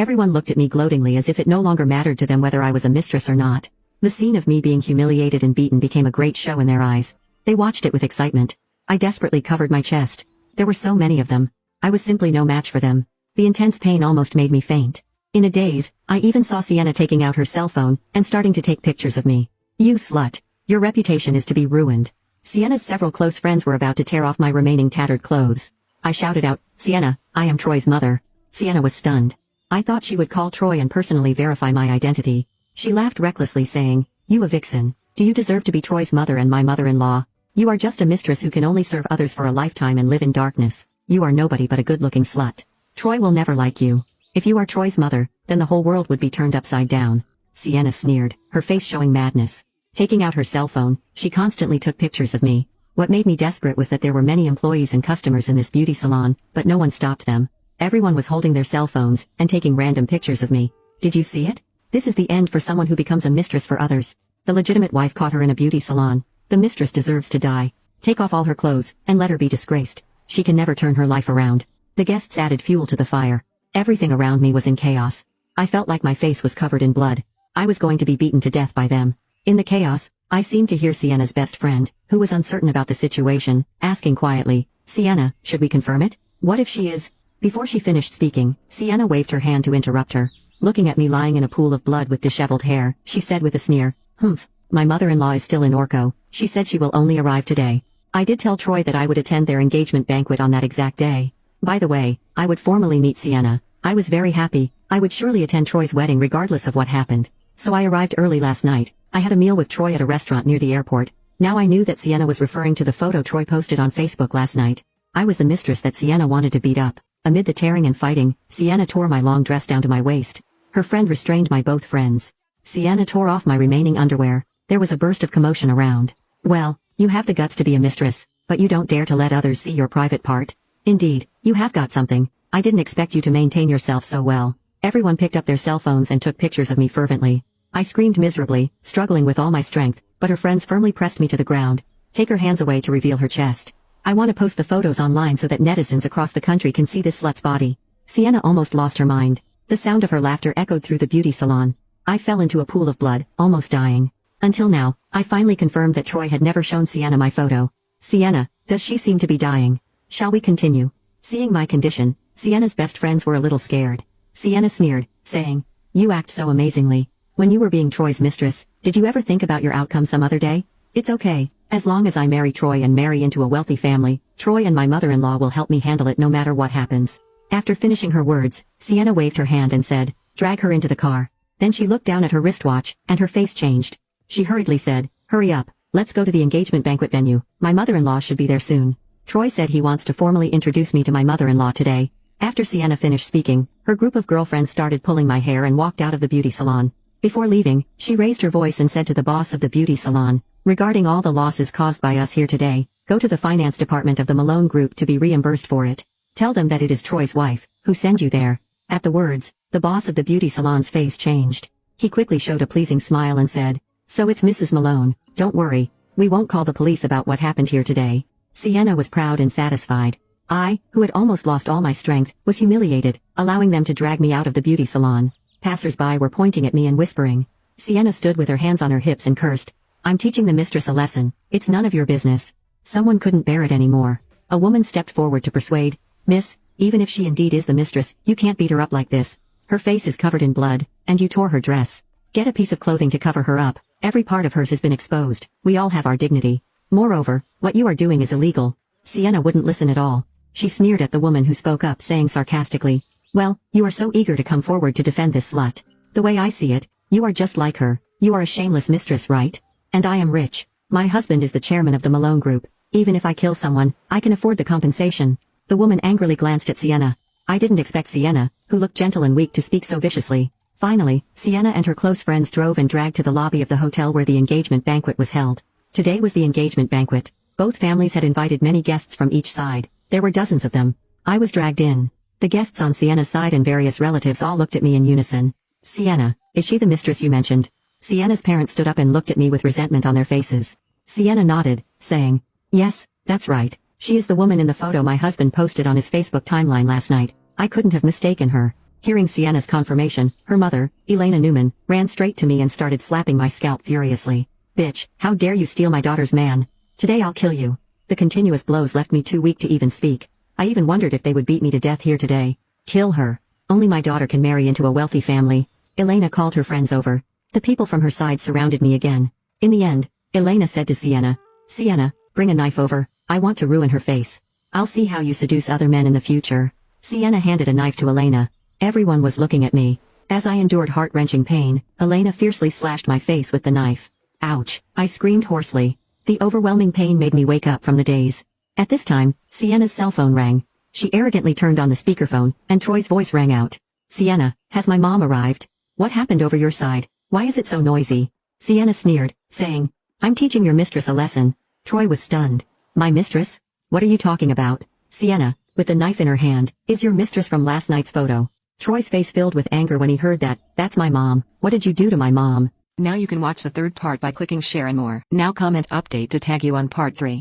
Everyone looked at me gloatingly as if it no longer mattered to them whether I was a mistress or not. The scene of me being humiliated and beaten became a great show in their eyes. They watched it with excitement. I desperately covered my chest. There were so many of them. I was simply no match for them. The intense pain almost made me faint. In a daze, I even saw Sienna taking out her cell phone and starting to take pictures of me. "You slut. Your reputation is to be ruined." Sienna's several close friends were about to tear off my remaining tattered clothes. I shouted out, "Sienna, I am Troy's mother." Sienna was stunned. I thought she would call Troy and personally verify my identity. She laughed recklessly, saying, "You a vixen. Do you deserve to be Troy's mother and my mother-in-law? You are just a mistress who can only serve others for a lifetime and live in darkness. You are nobody but a good-looking slut. Troy will never like you. If you are Troy's mother, then the whole world would be turned upside down." Sienna sneered, her face showing madness. Taking out her cell phone, she constantly took pictures of me. What made me desperate was that there were many employees and customers in this beauty salon, but no one stopped them. Everyone was holding their cell phones and taking random pictures of me. Did you see it? This is the end for someone who becomes a mistress for others. The legitimate wife caught her in a beauty salon. The mistress deserves to die. Take off all her clothes and let her be disgraced. She can never turn her life around. The guests added fuel to the fire. Everything around me was in chaos. I felt like my face was covered in blood. I was going to be beaten to death by them. In the chaos, I seemed to hear Sienna's best friend, who was uncertain about the situation, asking quietly, "Sienna, should we confirm it? What if she is—" Before she finished speaking, Sienna waved her hand to interrupt her. Looking at me lying in a pool of blood with disheveled hair, she said with a sneer, "Humph, my mother-in-law is still in Orco. She said she will only arrive today. I did tell Troy that I would attend their engagement banquet on that exact day. By the way, I would formally meet Sienna. I was very happy. I would surely attend Troy's wedding regardless of what happened. So I arrived early last night. I had a meal with Troy at a restaurant near the airport. Now I knew that Sienna was referring to the photo Troy posted on Facebook last night. I was the mistress that Sienna wanted to beat up. Amid the tearing and fighting, Sienna tore my long dress down to my waist. Her friend restrained my both friends. Sienna tore off my remaining underwear. There was a burst of commotion around. Well, you have the guts to be a mistress, but you don't dare to let others see your private part. Indeed, you have got something. I didn't expect you to maintain yourself so well. Everyone picked up their cell phones and took pictures of me fervently. I screamed miserably, struggling with all my strength, but her friends firmly pressed me to the ground. Take her hands away to reveal her chest. I want to post the photos online so that netizens across the country can see this slut's body. Sienna almost lost her mind. The sound of her laughter echoed through the beauty salon. I fell into a pool of blood, almost dying. Until now, I finally confirmed that Troy had never shown Sienna my photo. "Sienna, does she seem to be dying? Shall we continue?" Seeing my condition, Sienna's best friends were a little scared. Sienna sneered, saying, "You act so amazingly. When you were being Troy's mistress, did you ever think about your outcome some other day? It's okay. As long as I marry Troy and marry into a wealthy family, Troy and my mother-in-law will help me handle it no matter what happens." After finishing her words, Sienna waved her hand and said, "Drag her into the car." Then she looked down at her wristwatch, and her face changed. She hurriedly said, "Hurry up, let's go to the engagement banquet venue. My mother-in-law should be there soon. Troy said he wants to formally introduce me to my mother-in-law today." After Sienna finished speaking, her group of girlfriends started pulling my hair and walked out of the beauty salon. Before leaving, she raised her voice and said to the boss of the beauty salon, "Regarding all the losses caused by us here today, go to the finance department of the Malone Group to be reimbursed for it. Tell them that it is Troy's wife who sent you there." At the words, the boss of the beauty salon's face changed. He quickly showed a pleasing smile and said, "So it's Mrs. Malone. Don't worry. We won't call the police about what happened here today." Sienna was proud and satisfied. I, who had almost lost all my strength, was humiliated, allowing them to drag me out of the beauty salon. Passers-by were pointing at me and whispering. Sienna stood with her hands on her hips and cursed. "I'm teaching the mistress a lesson. It's none of your business." Someone couldn't bear it anymore. A woman stepped forward to persuade, "Miss, even if she indeed is the mistress, you can't beat her up like this. Her face is covered in blood, and you tore her dress. Get a piece of clothing to cover her up. Every part of hers has been exposed. We all have our dignity. Moreover, what you are doing is illegal." Sienna wouldn't listen at all. She sneered at the woman who spoke up, saying sarcastically, "Well, you are so eager to come forward to defend this slut. The way I see it, you are just like her. You are a shameless mistress, right? And I am rich. My husband is the chairman of the Malone Group. Even if I kill someone, I can afford the compensation." The woman angrily glanced at Sienna. I didn't expect Sienna, who looked gentle and weak, to speak so viciously. Finally, Sienna and her close friends drove and dragged to the lobby of the hotel where the engagement banquet was held. Today was the engagement banquet. Both families had invited many guests from each side. There were dozens of them. I was dragged in. The guests on Sienna's side and various relatives all looked at me in unison. "Sienna, is she the mistress you mentioned?" Sienna's parents stood up and looked at me with resentment on their faces. Sienna nodded, saying, "Yes, that's right. She is the woman in the photo my husband posted on his Facebook timeline last night. I couldn't have mistaken her." Hearing Sienna's confirmation, her mother, Elena Newman, ran straight to me and started slapping my scalp furiously. Bitch, how dare you steal my daughter's man? Today I'll kill you. The continuous blows left me too weak to even speak. I even wondered if they would beat me to death here today. Kill her. Only my daughter can marry into a wealthy family. Elena called her friends over. The people from her side surrounded me again. In the end, Elena said to Sienna, Sienna, bring a knife over. I want to ruin her face. I'll see how you seduce other men in the future. Sienna handed a knife to Elena. Everyone was looking at me. As I endured heart-wrenching pain, Elena fiercely slashed my face with the knife. Ouch, I screamed hoarsely. The overwhelming pain made me wake up from the daze. At this time, Sienna's cell phone rang. She arrogantly turned on the speakerphone, and Troy's voice rang out. Sienna, has my mom arrived? What happened over your side? Why is it so noisy? Sienna sneered, saying, I'm teaching your mistress a lesson. Troy was stunned. My mistress? What are you talking about? Sienna, with the knife in her hand, is your mistress from last night's photo. Troy's face filled with anger when he heard that. That's my mom. What did you do to my mom? Now you can watch the third part by clicking share and more. Now comment update to tag you on part 3.